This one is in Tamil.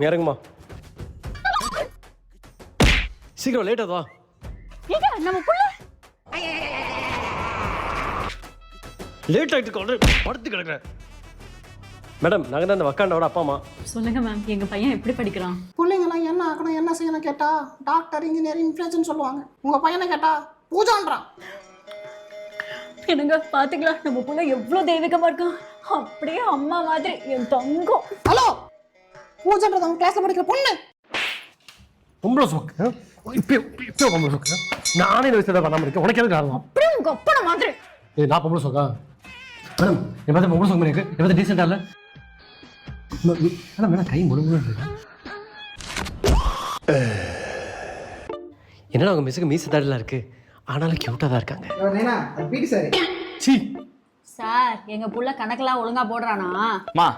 இறங்குமா. சீக்கிரம் லேட் ஆகுதா? ஏங்க நம்ம புள்ள லேட் ஆகிட்டு படுத்து கிடக்குறேன். மேடம், நாங்கள் தான் இந்த வக்காண்டாவோட அப்பா அம்மா. சொல்லுங்க மேம், எங்க பையன் எப்படி படிக்கிறான்? பிள்ளைங்களாம் என்ன ஆகணும் என்ன செய்யணும் கேட்டா டாக்டர் இன்ஜினியர் இன்ஃப்ளூயன்ஸ்னு சொல்லுவாங்க. உங்க பையனை கேட்டா பூஜான்றான். என்னங்க பாத்தீங்களா, நம்ம புள்ள எவ்வளவு தெய்வீகமா இருக்கான். அப்படியே அம்மா மாதிரி என் தங்கம். ஹலோ, பூஜான்றது அவங்க கிளாஸ்ல படிக்கிற பொண்ணு. பொம்பளை சோக்கு இப்போ பொம்பளை சோக்கு. நானே இந்த வயசுல பண்ணாமல் இருக்கேன். உனக்கு எதுக்கு காரணம்? அப்படியே உங்க அப்பனை மாதிரி. நான் பொம்பளை சோக்கா? மேடம், என் பார்த்து பொம்பளை சோக்கு இருக்கு. என் பார்த்து டீசெண்டாக இல்லை மேடம். மேடம் கை முழுமுன்னு இருக்கு. என்னடா உங்க மிஸ்ஸுக்கு மீச தாடிலாம் இருக்கு, ஆனாலும் கியூட்டாக தான் இருக்காங்க. சார், எங்க புள்ள கணக்கெல்லாம் ஒழுங்கா போடுறானா?